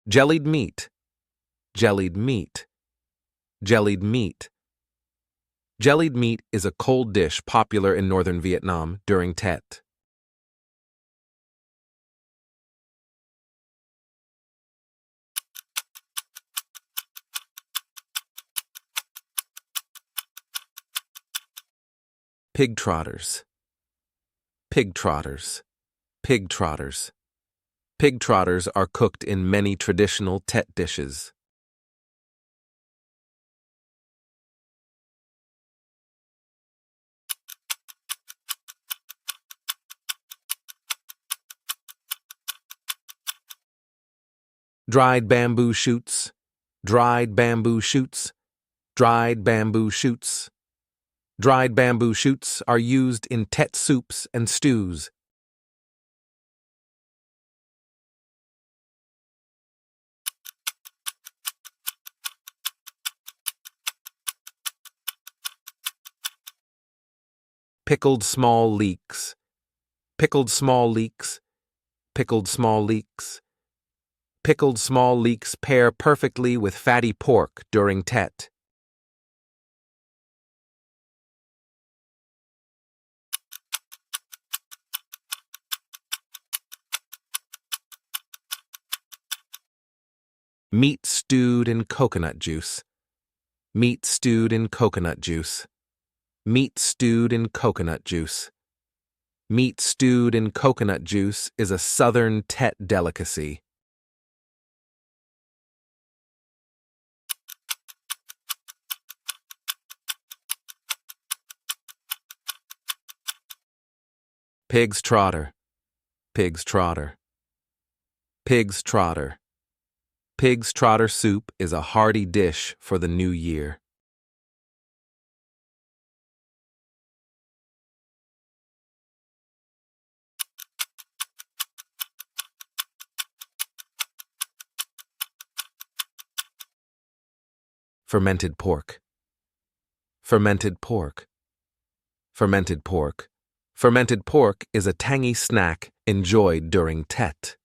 Jellied meat, jellied meat, jellied meat. Jellied meat is a cold dish popular in northern Vietnam during Tet. Pig trotters, pig trotters, pig trotters. Pig trotters are cooked in many traditional Tet dishes. Dried bamboo shoots, dried bamboo shoots, dried bamboo shoots. Dried bamboo shoots are used in Tet soups and stews. Pickled small leeks, pickled small leeks, pickled small leeks. Pickled small leeks pair perfectly with fatty pork during Tet. Meat stewed in coconut juice, meat stewed in coconut juice, meat stewed in coconut juice. Meat stewed in coconut juice is a southern Tet delicacy. Pig's trotter, pig's trotter, pig's trotter. Pig's trotter soup is a hearty dish for the new year. Fermented pork, fermented pork, fermented pork. Fermented pork is a tangy snack enjoyed during Tet.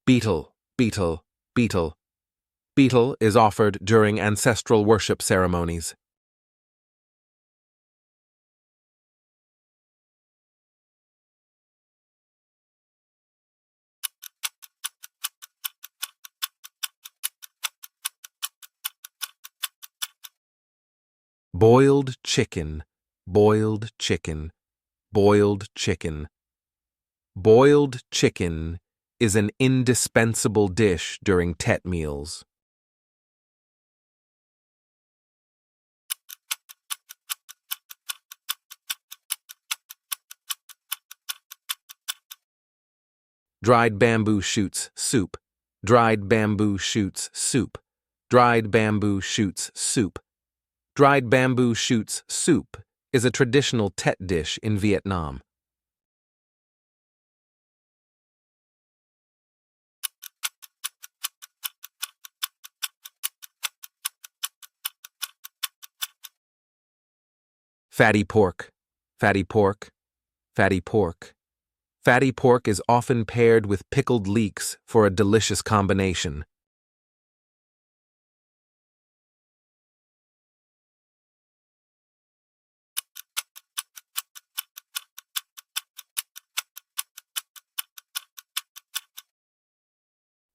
Beetle, beetle, beetle. Beetle is offered during ancestral worship ceremonies. Boiled chicken, boiled chicken, boiled chicken. Boiled chicken is an indispensable dish during Tet meals. Dried bamboo shoots soup, dried bamboo shoots soup, dried bamboo shoots soup. Dried bamboo shoots soup is a traditional Tet dish in Vietnam. Fatty pork, fatty pork, fatty pork. Fatty pork is often paired with pickled leeks for a delicious combination.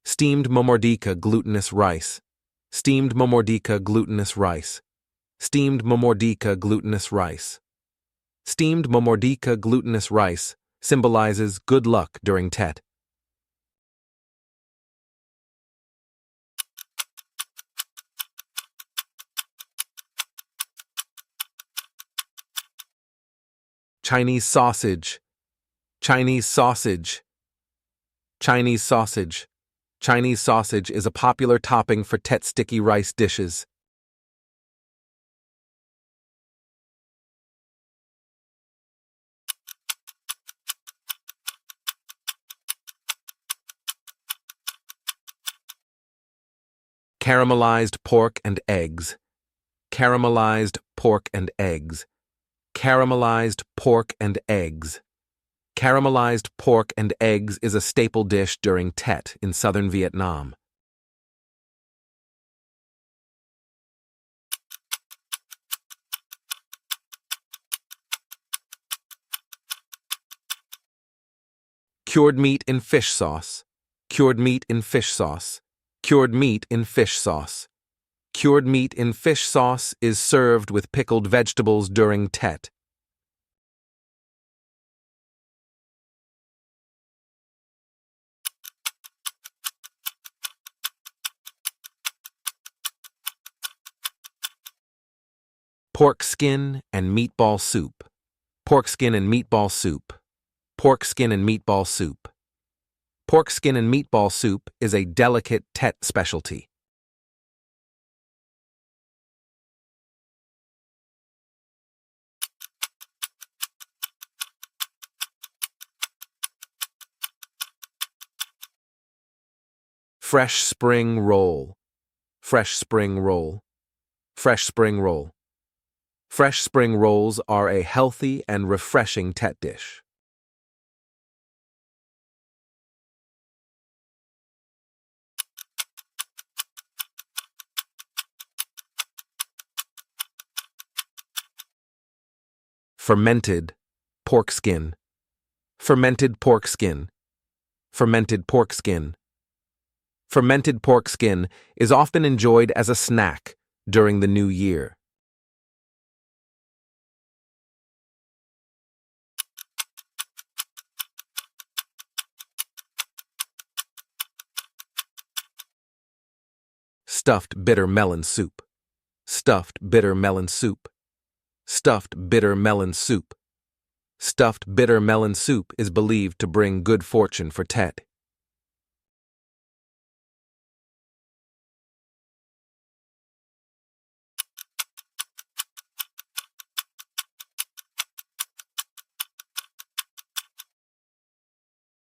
Steamed momordika glutinous rice, steamed momordika glutinous rice, steamed momordika glutinous rice. Steamed momordika glutinous rice symbolizes good luck during Tet. Chinese sausage, Chinese sausage, Chinese sausage. Chinese sausage is a popular topping for Tet sticky rice dishes. Caramelized pork and eggs. Caramelized pork and eggs. Caramelized pork and eggs. Caramelized pork and eggs is a staple dish during Tet in southern Vietnam. Cured meat in fish sauce. Cured meat in fish sauce. Cured meat in fish sauce. Cured meat in fish sauce is served with pickled vegetables during Tet. Pork skin and meatball soup. Pork skin and meatball soup. Pork skin and meatball soup. Pork skin and meatball soup is a delicate Tet specialty. Fresh spring roll. Fresh spring roll. Fresh spring roll. Fresh spring rolls are a healthy and refreshing Tet dish. Fermented pork skin. Fermented pork skin. Fermented pork skin. Fermented pork skin is often enjoyed as a snack during the New Year. Stuffed bitter melon soup. Stuffed bitter melon soup. Stuffed bitter melon soup. Stuffed bitter melon soup is believed to bring good fortune for Tet.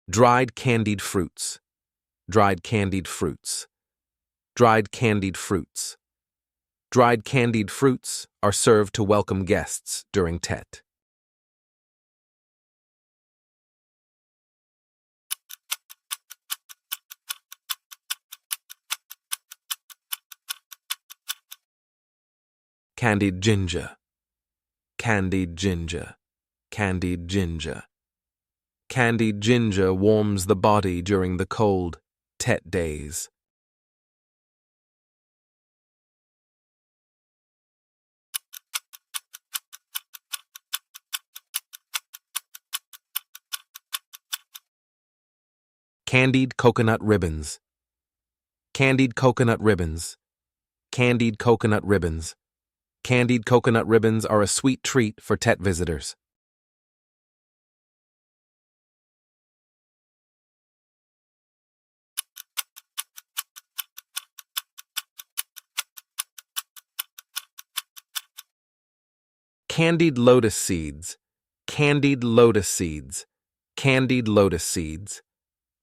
Dried candied fruits. Dried candied fruits. Dried candied fruits. Dried candied fruits are served to welcome guests during Tet. Candied ginger. Candied ginger. Candied ginger. Candied ginger warms the body during the cold Tet days. Candied coconut ribbons. Candied coconut ribbons. Candied coconut ribbons. Candied coconut ribbons are a sweet treat for Tet visitors. Candied lotus seeds. Candied lotus seeds. Candied lotus seeds.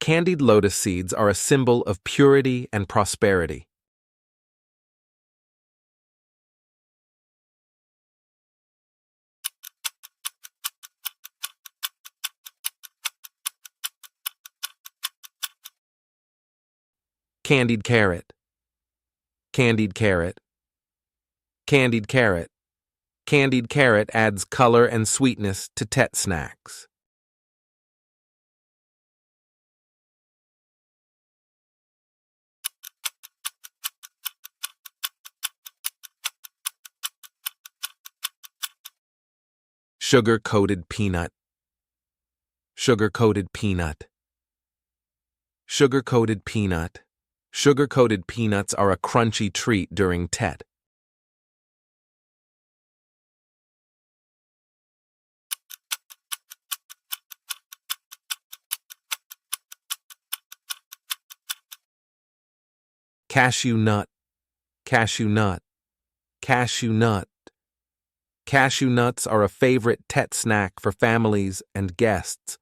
Candied lotus seeds are a symbol of purity and prosperity. Candied carrot. Candied carrot. Candied carrot. Candied carrot adds color and sweetness to Tet snacks. Sugar-coated peanut. Sugar-coated peanut. Sugar-coated peanut. Sugar-coated peanuts are a crunchy treat during Tet. Cashew nut. Cashew nut. Cashew nut. Cashew nuts are a favorite Tet snack for families and guests.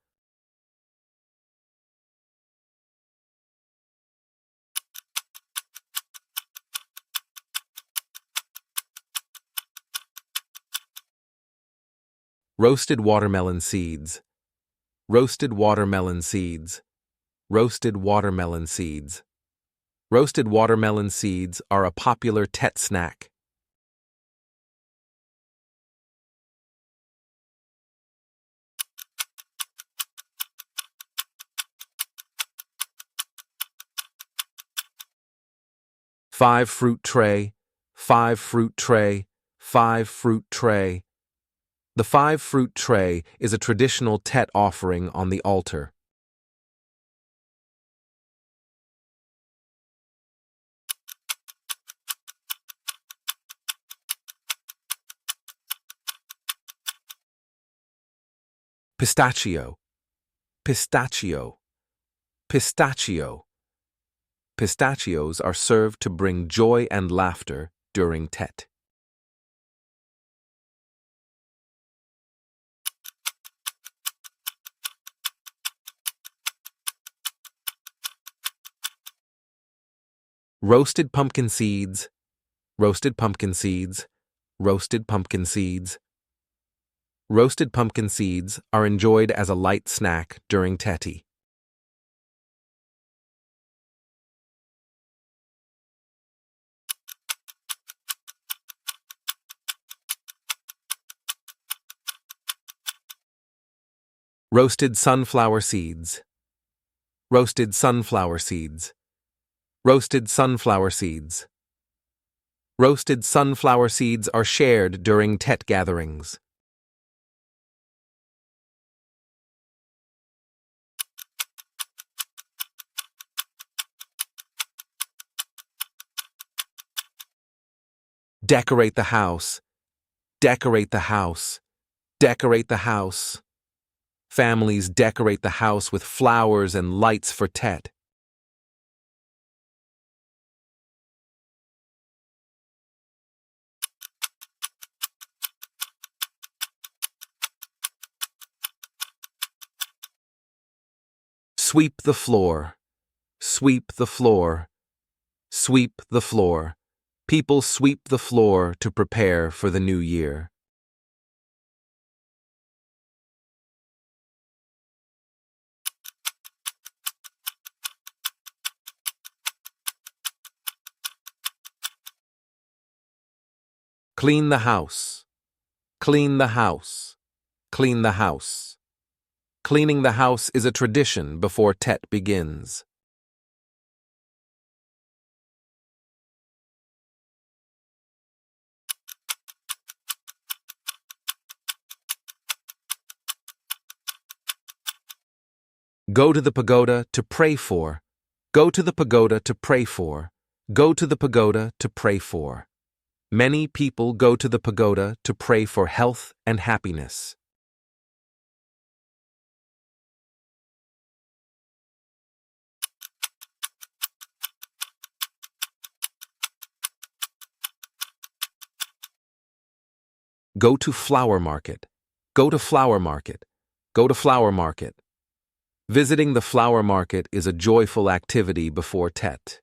Roasted watermelon seeds. Roasted watermelon seeds. Roasted watermelon seeds. Roasted watermelon seeds are a popular Tet snack. Five fruit tray. Five fruit tray. Five fruit tray. The five fruit tray is a traditional Tet offering on the altar. Pistachio. Pistachio. Pistachio. Pistachios are served to bring joy and laughter during Tet. Roasted pumpkin seeds. Roasted pumpkin seeds. Roasted pumpkin seeds. Roasted pumpkin seeds are enjoyed as a light snack during Teti. Roasted sunflower seeds. Roasted sunflower seeds. Roasted sunflower seeds. Roasted sunflower seeds are shared during Tet gatherings. Decorate the house. Decorate the house. Decorate the house. Families decorate the house with flowers and lights for Tet. Sweep the floor. Sweep the floor. Sweep the floor. People sweep the floor to prepare for the new year. Clean the house. Clean the house. Clean the house. Cleaning the house is a tradition before Tet begins. Go to the pagoda to pray for. Go to the pagoda to pray for. Go to the pagoda to pray for. Many people go to the pagoda to pray for health and happiness. Go to flower market. Go to flower market. Go to flower market. Visiting the flower market is a joyful activity before Tet.